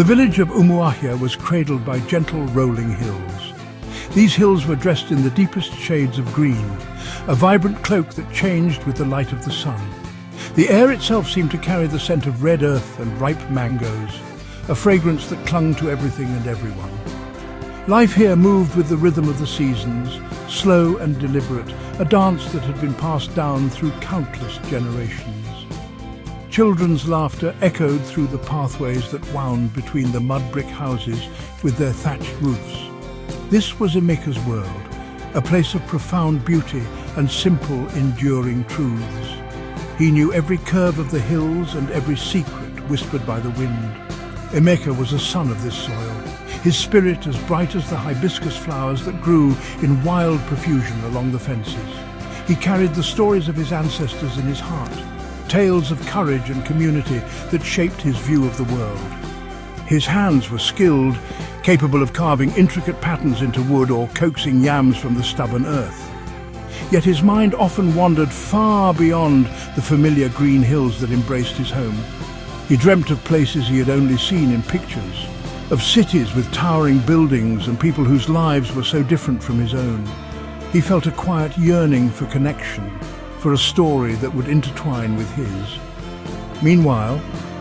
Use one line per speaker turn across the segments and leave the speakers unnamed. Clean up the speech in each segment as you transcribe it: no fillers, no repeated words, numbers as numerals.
The village of Umuahia was cradled by gentle rolling hills. These hills were dressed in the deepest shades of green, a vibrant cloak that changed with the light of the sun. The air itself seemed to carry the scent of red earth and ripe mangoes, a fragrance that clung to everything and everyone. Life here moved with the rhythm of the seasons, slow and deliberate, a dance that had been passed down through countless generations. Children's laughter echoed through the pathways that wound between the mud brick houses with their thatched roofs. This was Emeka's world, a place of profound beauty and simple, enduring truths. He knew every curve of the hills and every secret whispered by the wind. Emeka was a son of this soil, his spirit as bright as the hibiscus flowers that grew in wild profusion along the fences. He carried the stories of his ancestors in his heart, tales of courage and community that shaped his view of the world. His hands were skilled, capable of carving intricate patterns into wood or coaxing yams from the stubborn earth. Yet his mind often wandered far beyond the familiar green hills that embraced his home. He dreamt of places he had only seen in pictures, of cities with towering buildings and people whose lives were so different from his own. He felt a quiet yearning for connection, for a story that would intertwine with his. Meanwhile,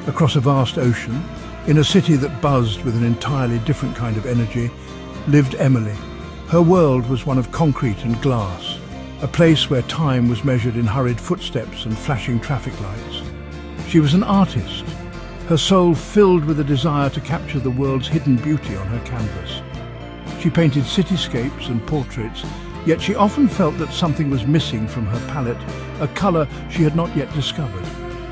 across a vast ocean, in a city that buzzed with an entirely different kind of energy, lived Emily. Her world was one of concrete and glass, a place where time was measured in hurried footsteps and flashing traffic lights. She was an artist, her soul filled with a desire to capture the world's hidden beauty on her canvas. She painted cityscapes and portraits, yet she often felt that something was missing from her palette, a colour she had not yet discovered.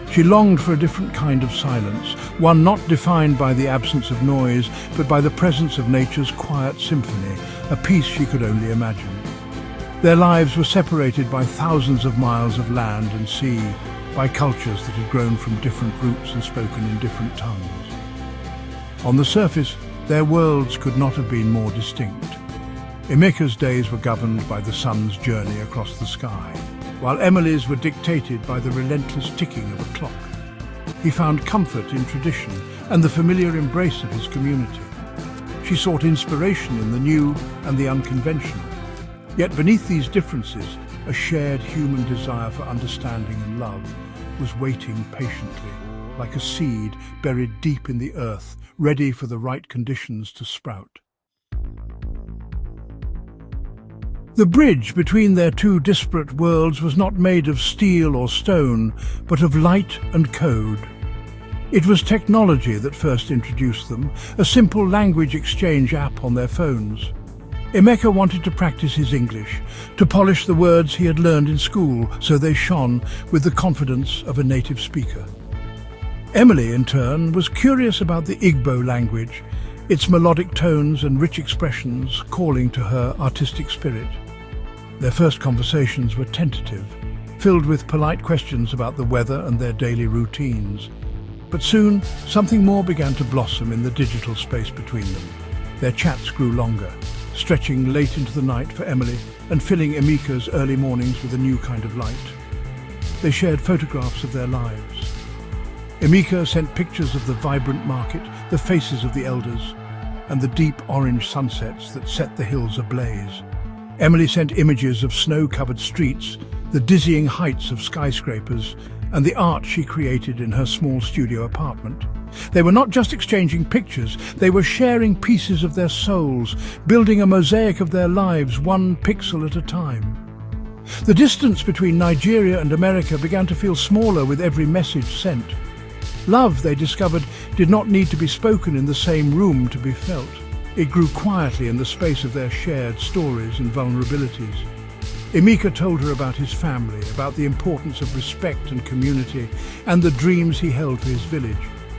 She longed for a different kind of silence, one not defined by the absence of noise, but by the presence of nature's quiet symphony, a peace she could only imagine. Their lives were separated by thousands of miles of land and sea, by cultures that had grown from different roots and spoken in different tongues. On the surface, their worlds could not have been more distinct. Emeka's days were governed by the sun's journey across the sky, while Emily's were dictated by the relentless ticking of a clock. He found comfort in tradition and the familiar embrace of his community. She sought inspiration in the new and the unconventional. Yet beneath these differences, a shared human desire for understanding and love was waiting patiently, like a seed buried deep in the earth, ready for the right conditions to sprout. The bridge between their two disparate worlds was not made of steel or stone, but of light and code. It was technology that first introduced them, a simple language exchange app on their phones. Emeka wanted to practice his English, to polish the words he had learned in school so they shone with the confidence of a native speaker. Emily, in turn, was curious about the Igbo language, its melodic tones and rich expressions calling to her artistic spirit. Their first conversations were tentative, filled with polite questions about the weather and their daily routines. But soon, something more began to blossom in the digital space between them. Their chats grew longer, stretching late into the night for Emily and filling Emeka's early mornings with a new kind of light. They shared photographs of their lives. Emeka sent pictures of the vibrant market, the faces of the elders, and the deep orange sunsets that set the hills ablaze. Emily sent images of snow-covered streets, the dizzying heights of skyscrapers, and the art she created in her small studio apartment. They were not just exchanging pictures, they were sharing pieces of their souls, building a mosaic of their lives, one pixel at a time. The distance between Nigeria and America began to feel smaller with every message sent. Love, they discovered, did not need to be spoken in the same room to be felt. It grew quietly in the space of their shared stories and vulnerabilities. Emeka told her about his family, about the importance of respect and community, and the dreams he held for his village.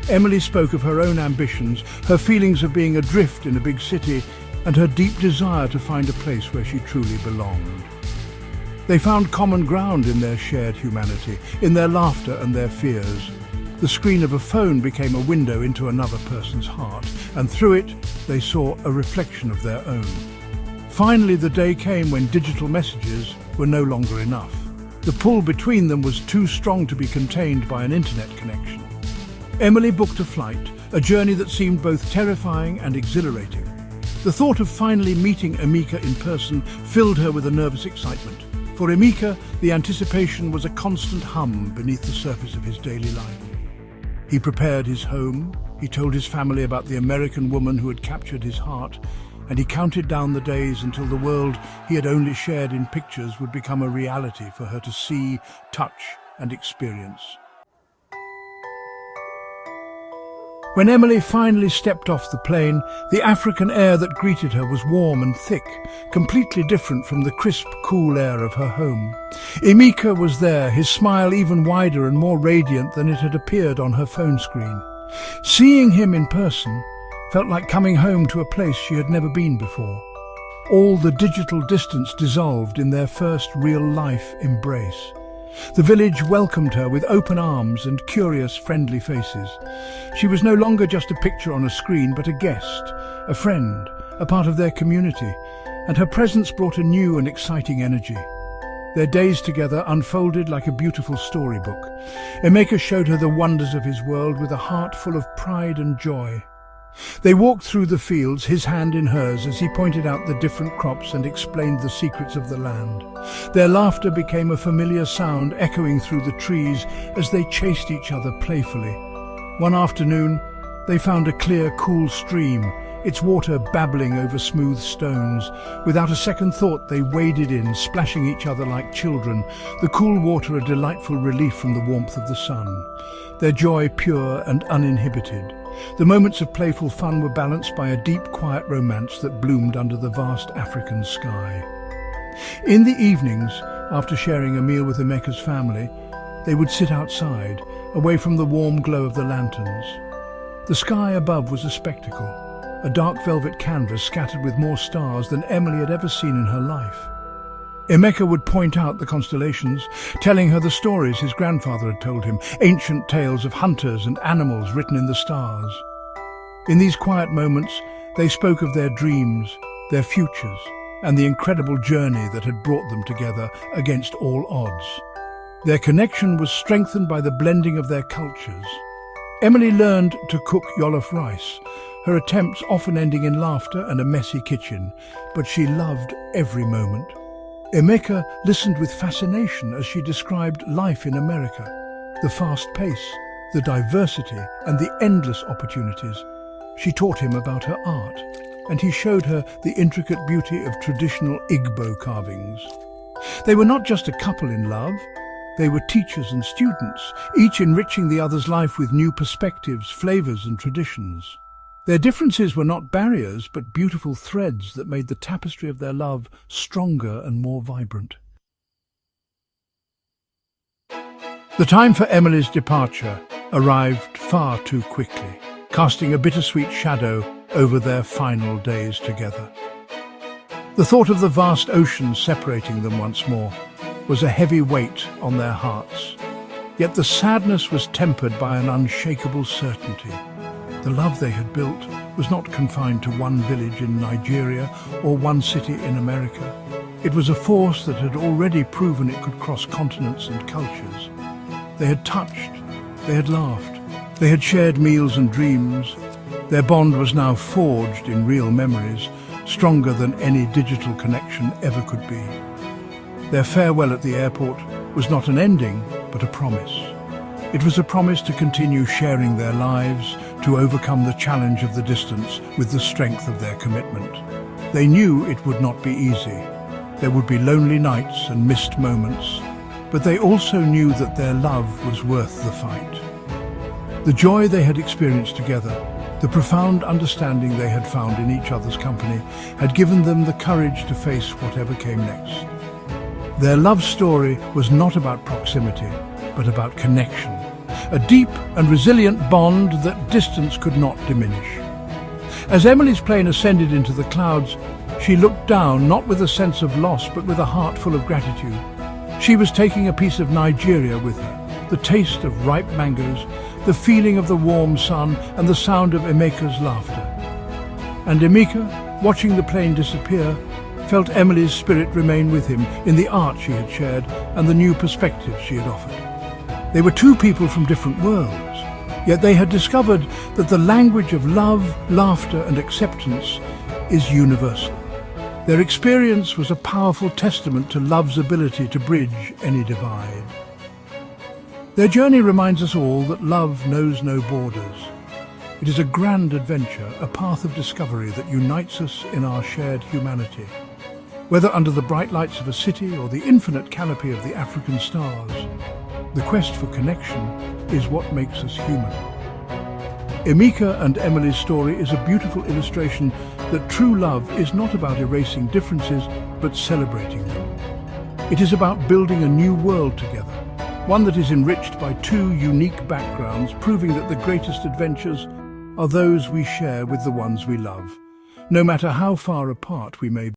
Emily spoke of her own ambitions, her feelings of being adrift in a big city, and her deep desire to find a place where she truly belonged. They found common ground in their shared humanity, in their laughter and their fears. The screen of a phone became a window into another person's heart, and through it they saw a reflection of their own. Finally, the day came when digital messages were no longer enough. The pull between them was too strong to be contained by an internet connection. Emily booked a flight, a journey that seemed both terrifying and exhilarating. The thought of finally meeting Emeka in person filled her with a nervous excitement. For Emeka, the anticipation was a constant hum beneath the surface of his daily life. He prepared his home, he told his family about the American woman who had captured his heart, and he counted down the days until the world he had only shared in pictures would become a reality for her to see, touch, and experience. When Emily finally stepped off the plane, the African air that greeted her was warm and thick, completely different from the crisp, cool air of her home. Emeka was there, his smile even wider and more radiant than it had appeared on her phone screen. Seeing him in person felt like coming home to a place she had never been before. All the digital distance dissolved in their first real-life embrace. The village welcomed her with open arms and curious, friendly faces. She was no longer just a picture on a screen, but a guest, a friend, a part of their community, and her presence brought a new and exciting energy. Their days together unfolded like a beautiful storybook. Emeka showed her the wonders of his world with a heart full of pride and joy. They walked through the fields, his hand in hers, as he pointed out the different crops and explained the secrets of the land. Their laughter became a familiar sound echoing through the trees as they chased each other playfully. One afternoon, they found a clear, cool stream, its water babbling over smooth stones. Without a second thought, they waded in, splashing each other like children, the cool water a delightful relief from the warmth of the sun. Their joy pure and uninhibited. The moments of playful fun were balanced by a deep, quiet romance that bloomed under the vast African sky. In the evenings, after sharing a meal with Emeka's family, they would sit outside, away from the warm glow of the lanterns. The sky above was a spectacle, a dark velvet canvas scattered with more stars than Emily had ever seen in her life. Emeka would point out the constellations, telling her the stories his grandfather had told him, ancient tales of hunters and animals written in the stars. In these quiet moments, they spoke of their dreams, their futures, and the incredible journey that had brought them together against all odds. Their connection was strengthened by the blending of their cultures. Emily learned to cook jollof rice, her attempts often ending in laughter and a messy kitchen, but she loved every moment. Emeka listened with fascination as she described life in America, the fast pace, the diversity, and the endless opportunities. She taught him about her art, and he showed her the intricate beauty of traditional Igbo carvings. They were not just a couple in love, they were teachers and students, each enriching the other's life with new perspectives, flavors, and traditions. Their differences were not barriers, but beautiful threads that made the tapestry of their love stronger and more vibrant. The time for Emily's departure arrived far too quickly, casting a bittersweet shadow over their final days together. The thought of the vast ocean separating them once more was a heavy weight on their hearts. Yet the sadness was tempered by an unshakable certainty. The love they had built was not confined to one village in Nigeria or one city in America. It was a force that had already proven it could cross continents and cultures. They had touched, they had laughed, they had shared meals and dreams. Their bond was now forged in real memories, stronger than any digital connection ever could be. Their farewell at the airport was not an ending, but a promise. It was a promise to continue sharing their lives, to overcome the challenge of the distance with the strength of their commitment. They knew it would not be easy. There would be lonely nights and missed moments, but they also knew that their love was worth the fight. The joy they had experienced together, the profound understanding they had found in each other's company, had given them the courage to face whatever came next. Their love story was not about proximity, but about connection, a deep and resilient bond that distance could not diminish. As Emily's plane ascended into the clouds, she looked down, not with a sense of loss, but with a heart full of gratitude. She was taking a piece of Nigeria with her, the taste of ripe mangoes, the feeling of the warm sun, and the sound of Emeka's laughter. And Emeka, watching the plane disappear, felt Emily's spirit remain with him in the art she had shared and the new perspectives she had offered. They were two people from different worlds, Yet they had discovered that the language of love, laughter and acceptance is universal. Their experience was a powerful testament to love's ability to bridge any divide. Their journey reminds us all that love knows no borders. It is a grand adventure, a path of discovery that unites us in our shared humanity. Whether under the bright lights of a city or the infinite canopy of the African stars, the quest for connection is what makes us human. Emeka and Emily's story is a beautiful illustration that true love is not about erasing differences, but celebrating them. It is about building a new world together, one that is enriched by two unique backgrounds, proving that the greatest adventures are those we share with the ones we love, no matter how far apart we may be.